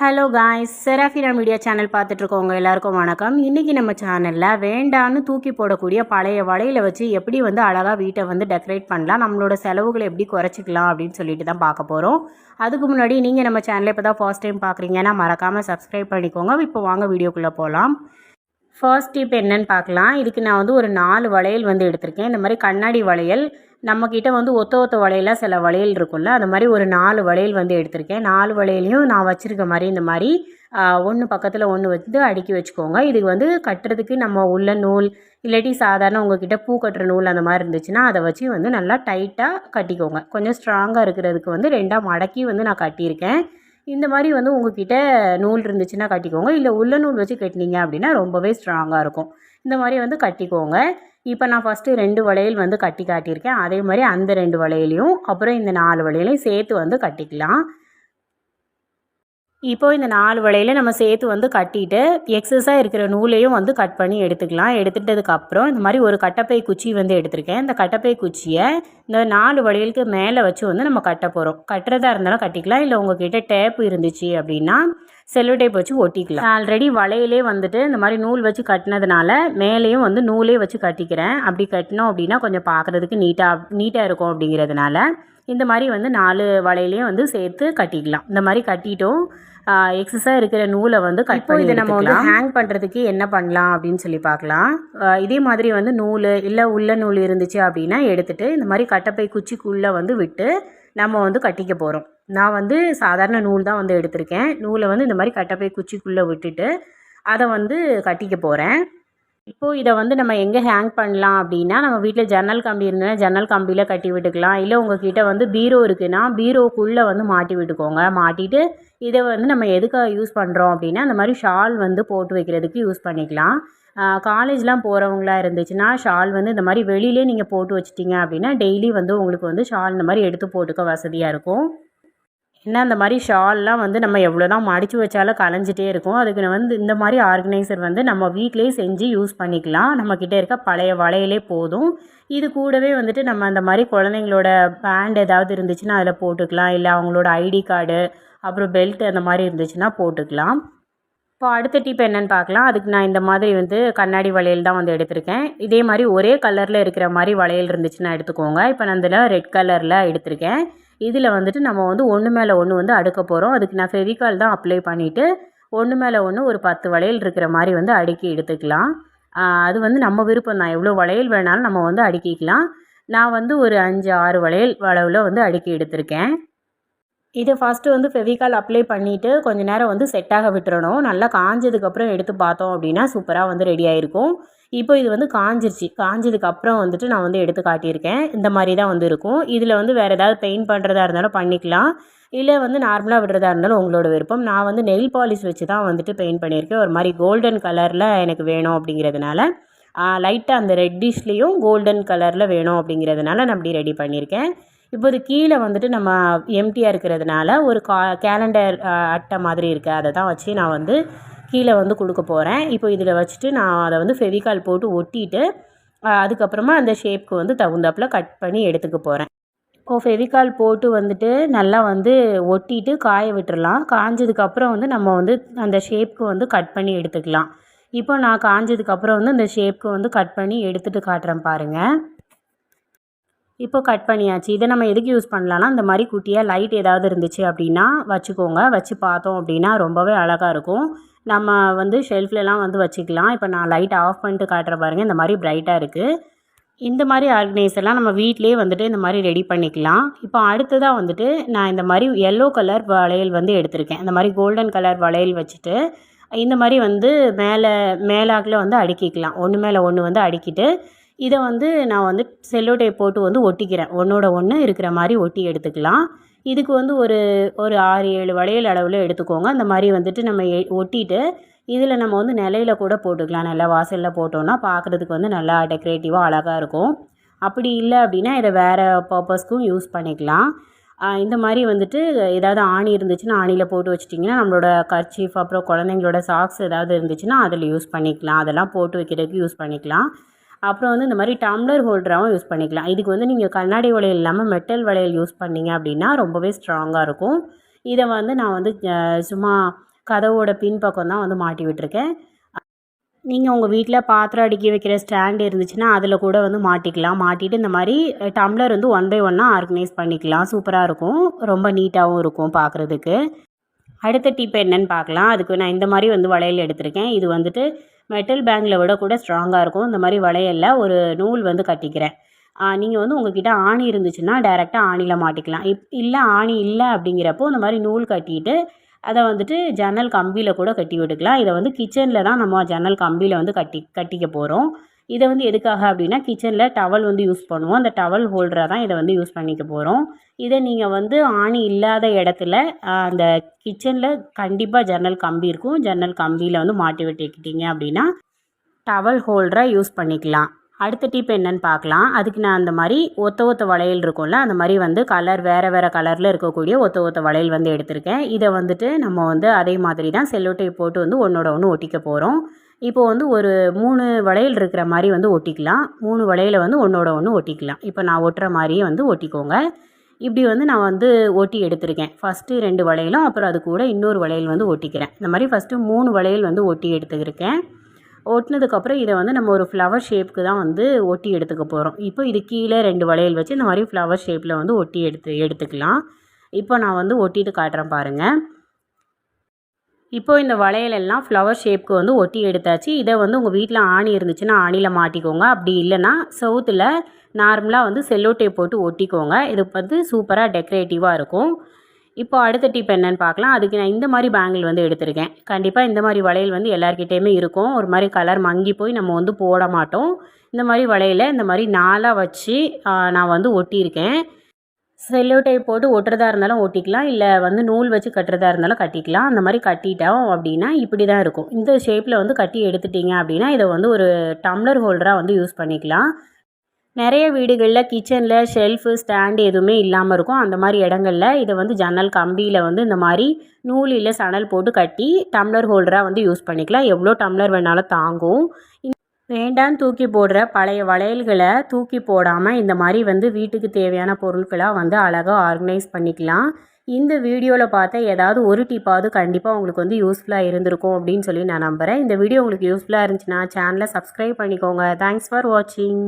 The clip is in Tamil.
Hello guys, Serafina media channel பார்த்துட்ருக்கவங்க எல்லாருக்கும் வணக்கம். இன்றைக்கி நம்ம சேனலில் வேண்டான்னு தூக்கி போடக்கூடிய பழைய வளையலை வச்சு எப்படி அழகாக வீட்டை டெக்கரேட் பண்ணலாம், நம்மளோட செலவுகளை எப்படி குறைச்சிக்கலாம் அப்படின்னு சொல்லிட்டு தான் பார்க்க போகிறோம். அதுக்கு முன்னாடி நீங்கள் நம்ம சேனலை இப்போ தான் ஃபர்ஸ்ட் டைம் பார்க்குறீங்கன்னா மறக்காமல் சப்ஸ்கிரைப் பண்ணிக்கோங்க. இப்போ வாங்க வீடியோக்குள்ளே போகலாம். ஃபர்ஸ்ட் டிப் என்னன்னு பார்க்கலாம். இதுக்கு நான் ஒரு 4 வளையல் எடுத்திருக்கேன். இந்த மாதிரி கண்ணாடி வளையல், நம்மக்கிட்ட ஒத்த வளையலாக சில வளையல் இருக்கும்ல, அந்த மாதிரி ஒரு 4 வளையல் எடுத்திருக்கேன். 4 வளையலையும் நான் வச்சுருக்க மாதிரி இந்த மாதிரி ஒன்று பக்கத்தில் ஒன்று அடுக்கி வச்சுக்கோங்க. இதுக்கு கட்டுறதுக்கு நம்ம உள்ள நூல் இல்லாட்டி சாதாரண உங்ககிட்ட பூ கட்டுற நூல் அந்த மாதிரி இருந்துச்சுன்னா அதை வச்சு நல்லா டைட்டாக கட்டிக்கோங்க. கொஞ்சம் ஸ்ட்ராங்காக இருக்கிறதுக்கு 2ஆக மடக்கி நான் கட்டியிருக்கேன். இந்த மாதிரி உங்ககிட்ட நூல் இருந்துச்சுன்னா கட்டிக்கோங்க. இல்லை உள்ள நூல் வச்சு கட்டினீங்க அப்படின்னா ரொம்பவே ஸ்ட்ராங்காக இருக்கும். இந்த மாதிரி கட்டிக்கோங்க. இப்போ நான் ஃபஸ்ட்டு 2 வளையல் கட்டி காட்டியிருக்கேன். அதே மாதிரி அந்த 2 வளையலையும் அப்புறம் இந்த 4 வளையலையும் சேர்த்து கட்டிக்கலாம். இப்போது இந்த 4 வளையலை நம்ம சேர்த்து கட்டிட்டு எக்ஸஸாக இருக்கிற நூலையும் கட் பண்ணி எடுத்துக்கலாம். எடுத்துட்டதுக்கப்புறம் இந்த மாதிரி ஒரு கட்டப்பை குச்சி எடுத்திருக்கேன். இந்த கட்டப்பை குச்சியை இந்த 4 வளையலுக்கு மேலே வச்சு நம்ம கட்ட போகிறோம். கட்டுறதா இருந்தாலும் கட்டிக்கலாம், இல்லை உங்ககிட்ட டேப் இருந்துச்சு அப்படின்னா செல்லோ டேப் வச்சு ஒட்டிக்கலாம். ஆல்ரெடி வளையலே இந்த மாதிரி நூல் வச்சு கட்டினதுனால மேலேயும் நூலே வச்சு கட்டிக்கிறேன். அப்படி கட்டினோம் அப்படின்னா கொஞ்சம் பார்க்குறதுக்கு நீட்டாக இருக்கும். அப்படிங்கிறதுனால இந்த மாதிரி 4 வளையலையும் சேர்த்து கட்டிக்கலாம். இந்த மாதிரி கட்டிட்டோம். எக்ஸஸாக இருக்கிற நூலை கட் பண்ணி இதை நம்ம ஹேங் பண்ணுறதுக்கு என்ன பண்ணலாம் அப்படின்னு சொல்லி பார்க்கலாம். இதே மாதிரி நூல் இல்லை உள்ள நூல் இருந்துச்சு அப்படின்னா எடுத்துகிட்டு இந்த மாதிரி கட்டப்பை குச்சிக்குள்ளே விட்டு நம்ம கட்டிக்க போகிறோம். நான் சாதாரண நூல் தான் எடுத்திருக்கேன். நூலை இந்த மாதிரி கட்டப்பை குச்சிக்குள்ளே விட்டுட்டு அதை கட்டிக்க போகிறேன். இப்போது இதை நம்ம எங்கே ஹேங் பண்ணலாம் அப்படின்னா, நம்ம வீட்டில் ஜன்னல் கம்பி இருந்ததுன்னா ஜன்னல் கம்பியில் கட்டி விட்டுக்கலாம். இல்லை உங்கள்கிட்ட பீரோ இருக்குன்னா பீரோக்குள்ளே மாட்டி விட்டுக்கோங்க. மாட்டிட்டு இதை நம்ம எதுக்காக யூஸ் பண்ணுறோம் அப்படின்னா, அந்த மாதிரி ஷால் போட்டு வைக்கிறதுக்கு யூஸ் பண்ணிக்கலாம். காலேஜ்லாம் போகிறவங்களா இருந்துச்சுன்னா ஷால் இந்த மாதிரி வெளியிலே நீங்கள் போட்டு வச்சிட்டிங்க அப்படின்னா டெய்லி உங்களுக்கு ஷால் இந்த மாதிரி எடுத்து போட்டுக்க வசதியாக இருக்கும். ஏன்னா அந்த மாதிரி ஷால்லாம் நம்ம எவ்வளோ தான் மடித்து வச்சாலும் கலைஞ்சிட்டே இருக்கும். அதுக்கு இந்த மாதிரி ஆர்கனைசர் நம்ம வீட்டிலேயே செஞ்சு யூஸ் பண்ணிக்கலாம். நம்மக்கிட்ட இருக்க பழைய வளையலே போதும். இது கூடவே நம்ம அந்த மாதிரி குழந்தைங்களோட பேண்ட் ஏதாவது இருந்துச்சுன்னா அதில் போட்டுக்கலாம். இல்லை அவங்களோட ஐடி கார்டு அப்புறம் பெல்ட் அந்த மாதிரி இருந்துச்சுன்னா போட்டுக்கலாம். இப்போ அடுத்த டிப் என்னென்னு பார்க்கலாம். அதுக்கு நான் இந்த மாதிரி கண்ணாடி வளையல் தான் எடுத்திருக்கேன். இதே மாதிரி ஒரே கலரில் இருக்கிற மாதிரி வளையல் இருந்துச்சுன்னா எடுத்துக்கோங்க. இப்போ நான் இதில் ரெட் கலரில் எடுத்திருக்கேன். இதில் நம்ம ஒன்று மேலே ஒன்று அடுக்க போகிறோம். அதுக்கு நான் ஃபெவிகால் தான் அப்ளை பண்ணிவிட்டு ஒன்று மேலே ஒன்று ஒரு 10 வளையல் இருக்கிற மாதிரி அடுக்கி எடுத்துக்கலாம். அது நம்ம விருப்பம் தான், எவ்வளோ வளையல் வேணாலும் நம்ம அடுக்கிக்கலாம். நான் ஒரு 5-6 வளையல் அளவில் அடுக்கி எடுத்திருக்கேன். இதை ஃபஸ்ட்டு ஃபெவிகால் அப்ளை பண்ணிவிட்டு கொஞ்சம் நேரம் செட்டாக விட்டுறணும். நல்லா காஞ்சதுக்கப்புறம் எடுத்து பார்த்தோம் அப்படின்னா சூப்பராக ரெடி ஆகிருக்கும். இப்போ இது காஞ்சிருச்சு. காஞ்சதுக்கப்புறம் நான் எடுத்து காட்டியிருக்கேன். இந்த மாதிரி தான் இருக்கும். இதில் வேறு ஏதாவது பெயிண்ட் பண்ணுறதா இருந்தாலும் பண்ணிக்கலாம், இல்லை நார்மலாக விடுறதா இருந்தாலும் உங்களோட விருப்பம். நான் நெயில் பாலிஷ் வச்சு தான் பெயிண்ட் பண்ணியிருக்கேன். ஒரு மாதிரி கோல்டன் கலரில் எனக்கு வேணும் அப்படிங்கிறதுனால, லைட்டாக அந்த ரெட்டிஷ்லேயும் கோல்டன் கலரில் வேணும் அப்படிங்கிறதுனால நான் அப்படி ரெடி பண்ணியிருக்கேன். இப்போ இது கீழே நம்ம எம்டியாக இருக்கிறதுனால ஒரு கேலண்டர் அட்டை மாதிரி இருக்குது, அதை தான் வச்சு நான் கீழே கொடுக்க போகிறேன். இப்போ இதில் வச்சுட்டு நான் அதை ஃபெவிகால் போட்டு ஒட்டிட்டு அதுக்கப்புறமா அந்த ஷேப்க்கு தகுந்தாப்பில் கட் பண்ணி எடுத்துக்க போகிறேன். இப்போது ஃபெவிகால் போட்டு நல்லா ஒட்டிட்டு காய விட்டுறலாம். காஞ்சதுக்கப்புறம் நம்ம அந்த ஷேப்க்கு கட் பண்ணி எடுத்துக்கலாம். இப்போ நான் காஞ்சதுக்கப்புறம் அந்த ஷேப்க்கு கட் பண்ணி எடுத்துகிட்டு காட்டுறேன் பாருங்கள். இப்போ கட் பண்ணியாச்சு. இதை நம்ம எதுக்கு யூஸ் பண்ணலான்னா, இந்த மாதிரி குட்டியாக லைட் ஏதாவது இருந்துச்சு அப்படின்னா வச்சுக்கோங்க. வச்சு பார்த்தோம் அப்படின்னா ரொம்பவே அழகாக இருக்கும். நம்ம ஷெல்ஃப்லலாம் வச்சுக்கலாம். இப்போ நான் லைட் ஆஃப் பண்ணிட்டு காட்டுறேன் பாருங்கள். இந்த மாதிரி பிரைட்டாக இருக்குது. இந்த மாதிரி ஆர்கனைசர்லாம் நம்ம வீட்டிலே இந்த மாதிரி ரெடி பண்ணிக்கலாம். இப்போ அடுத்ததாக நான் இந்த மாதிரி எல்லோ கலர் வளையல் எடுத்திருக்கேன். இந்த மாதிரி கோல்டன் கலர் வளையல் வச்சுட்டு இந்த மாதிரி மேலாக்கில் அடுக்கிக்கலாம். ஒன்று மேலே ஒன்று அடுக்கிட்டு இதை நான் செல்லோ டேப் போட்டு ஒட்டிக்கிறேன். ஒன்றோட ஒன்று இருக்கிற மாதிரி ஒட்டி எடுத்துக்கலாம். இதுக்கு ஒரு 6-7 வளையல் அளவில் எடுத்துக்கோங்க. அந்த மாதிரி நம்ம ஒட்டிட்டு இதில் நம்ம நிலையில கூட போட்டுக்கலாம். நல்லா வாசலில் போட்டோன்னா பார்க்குறதுக்கு நல்லா டெக்கரேட்டிவாக அழகாக இருக்கும். அப்படி இல்லை அப்படின்னா இதை வேறு பர்பஸ்க்கும் யூஸ் பண்ணிக்கலாம். இந்த மாதிரி ஏதாவது ஆணி இருந்துச்சுன்னா ஆணியில் போட்டு வச்சிட்டிங்கன்னா நம்மளோட கர்ச்சீஃப் அப்புறம் குழந்தைங்களோட சாக்ஸ் ஏதாவது இருந்துச்சுன்னா அதில் யூஸ் பண்ணிக்கலாம். அதெல்லாம் போட்டு வைக்கிறதுக்கு யூஸ் பண்ணிக்கலாம். அப்புறம் இந்த மாதிரி டம்ளர் ஹோல்டராகவும் யூஸ் பண்ணிக்கலாம். இதுக்கு நீங்கள் கண்ணாடி வளையல் இல்லாமல் மெட்டல் வளையல் யூஸ் பண்ணிங்க அப்படின்னா ரொம்பவே ஸ்ட்ராங்காக இருக்கும். இதை நான் சும்மா கதவோட பின்பக்கம் தான் வந்து மாட்டி விட்டுருக்கேன். நீங்கள் உங்கள் வீட்டில் பாத்திரம் அடுக்கி வைக்கிற ஸ்டாண்ட் இருந்துச்சுன்னா அதில் கூட வந்து மாட்டிக்கலாம். மாட்டிட்டு இந்த மாதிரி டம்ளர் வந்து 1 பை 1 ஆர்கனைஸ் பண்ணிக்கலாம். சூப்பராக இருக்கும், ரொம்ப நீட்டாகவும் இருக்கும் பார்க்குறதுக்கு. அடுத்த டிப் என்னன்னு பார்க்கலாம். அதுக்கு நான் இந்த மாதிரி வந்து வளையல் எடுத்திருக்கேன். இது வந்துட்டு மெட்டல் பேங்கில் விட கூட ஸ்ட்ராங்காக இருக்கும். இந்த மாதிரி வளையலில் ஒரு நூல் வந்து கட்டிக்கிறேன். நீங்கள் வந்து உங்ககிட்ட ஆணி இருந்துச்சுன்னா டைரெக்டாக ஆணியில் மாட்டிக்கலாம். இல்லை ஆணி இல்லை அப்படிங்கிறப்போ இந்த மாதிரி நூல் கட்டிட்டு அதை வந்துட்டு ஜன்னல் கம்பியில் கூட கட்டி விட்டுக்கலாம். இதை வந்து கிச்சனில் தான் நம்ம ஜன்னல் கம்பியில் வந்து கட்டிக்க போகிறோம். இதை வந்து எதுக்காக அப்படின்னா கிச்சனில் டவல் வந்து யூஸ் பண்ணுவோம். அந்த டவல் ஹோல்டராக தான் இதை வந்து யூஸ் பண்ணிக்க போகிறோம். இதை நீங்கள் வந்து ஆணி இல்லாத இடத்துல அந்த கிச்சனில் கண்டிப்பாக ஜன்னல் கம்பி இருக்கும். ஜன்னல் கம்பியில் வந்து மாட்டி விட்டுக்கிட்டீங்க அப்படின்னா டவல் ஹோல்டராக யூஸ் பண்ணிக்கலாம். அடுத்த டிப் என்னன்னு பார்க்கலாம். அதுக்கு நான் அந்த மாதிரி ஒத்த வளையல் இருக்கும்ல, அந்த மாதிரி வந்து கலர் வேறு கலரில் இருக்கக்கூடிய ஒத்த வளையல் வந்து எடுத்திருக்கேன். இதை வந்துட்டு நம்ம வந்து அதே மாதிரி தான் செல்லோ டேப் போட்டு வந்து ஒன்றோட ஒன்று ஒட்டிக்க போகிறோம். இப்போ வந்து ஒரு 3 வளையல் இருக்கிற மாதிரி வந்து ஒட்டிக்கலாம். 3 வளையலை வந்து ஒன்றோட ஒன்று ஒட்டிக்கலாம். இப்போ நான் ஒட்டுற மாதிரியே வந்து ஒட்டிக்கோங்க. இப்படி வந்து நான் வந்து ஒட்டி எடுத்திருக்கேன். ஃபஸ்ட்டு 2 வளையலும் அப்புறம் அது கூட இன்னொரு வளையல் வந்து ஒட்டிக்கிறேன். இந்த மாதிரி ஃபஸ்ட்டு 3 வளையல் வந்து ஒட்டி எடுத்துக்கிருக்கேன். ஒட்டினதுக்கப்புறம் இதை வந்து நம்ம ஒரு ஃப்ளவர் ஷேப்புக்கு தான் வந்து ஒட்டி எடுத்துக்க போகிறோம். இப்போ இது கீழே 2 வளையல் வச்சு இந்த மாதிரி ஃப்ளவர் ஷேப்பில் வந்து ஒட்டி எடுத்துக்கலாம். இப்போ நான் வந்து ஒட்டிட்டு காட்டுறேன் பாருங்கள். இப்போது இந்த வளையலெல்லாம் ஃப்ளவர் ஷேப்புக்கு வந்து ஒட்டி எடுத்தாச்சு. இதை வந்து உங்கள் வீட்டில் ஆணி இருந்துச்சுன்னா ஆணியில் மாட்டிக்கோங்க. அப்படி இல்லைன்னா செவுத்தில் நார்மலாக வந்து செல்லோ டேப் போட்டு ஒட்டிக்கோங்க. இது வந்து சூப்பராக டெக்கரேட்டிவாக இருக்கும். இப்போ அடுத்த டிப் என்னன்னு பார்க்கலாம். அதுக்கு நான் இந்த மாதிரி பேங்கிள் வந்து எடுத்திருக்கேன். கண்டிப்பாக இந்த மாதிரி வளையல் வந்து எல்லார்கிட்டேயுமே இருக்கும். ஒரு மாதிரி கலர் மங்கி போய் நம்ம வந்து போட மாட்டோம். இந்த மாதிரி வளையலை இந்த மாதிரி 4ஆக வச்சு நான் வந்து ஒட்டியிருக்கேன். செல்லோ டேப் போட்டு ஒட்டுறதா இருந்தாலும் ஒட்டிக்கலாம், இல்லை வந்து நூல் வச்சு கட்டுறதா இருந்தாலும் கட்டிக்கலாம். அந்த மாதிரி கட்டிட்டோம் அப்படின்னா இப்படி தான் இருக்கும். இந்த ஷேப்பில் வந்து கட்டி எடுத்துட்டிங்க அப்படின்னா இதை வந்து ஒரு டம்ளர் ஹோல்டராக வந்து யூஸ் பண்ணிக்கலாம். நிறைய வீடுகளில் கிச்சனில் ஷெல்ஃபு ஸ்டாண்டு எதுவுமே இல்லாமல் இருக்கும். அந்த மாதிரி இடங்களில் இதை வந்து ஜன்னல் கம்பியில் வந்து இந்த மாதிரி நூல் இல்லை சணல் போட்டு கட்டி டம்ளர் ஹோல்டராக வந்து யூஸ் பண்ணிக்கலாம். எவ்வளோ டம்ளர் வேணாலும் தாங்கும். வேண்டான்னு தூக்கி போடுற பழைய வளையல்களை தூக்கி போடாமல் இந்த மாதிரி வந்து வீட்டுக்கு தேவையான பொருட்களாக வந்து அழகாக ஆர்கனைஸ் பண்ணிக்கலாம். இந்த வீடியோவில் பார்த்த ஏதாவது ஒரு டிப்பாவது கண்டிப்பாக உங்களுக்கு வந்து யூஸ்ஃபுல்லாக இருந்திருக்கும் அப்படின்னு சொல்லி நான் நம்புகிறேன். இந்த வீடியோ உங்களுக்கு யூஸ்ஃபுல்லாக இருந்துச்சுன்னா சேனலை சப்ஸ்கிரைப் பண்ணிக்கோங்க. தேங்க்ஸ் ஃபார் வாட்சிங்.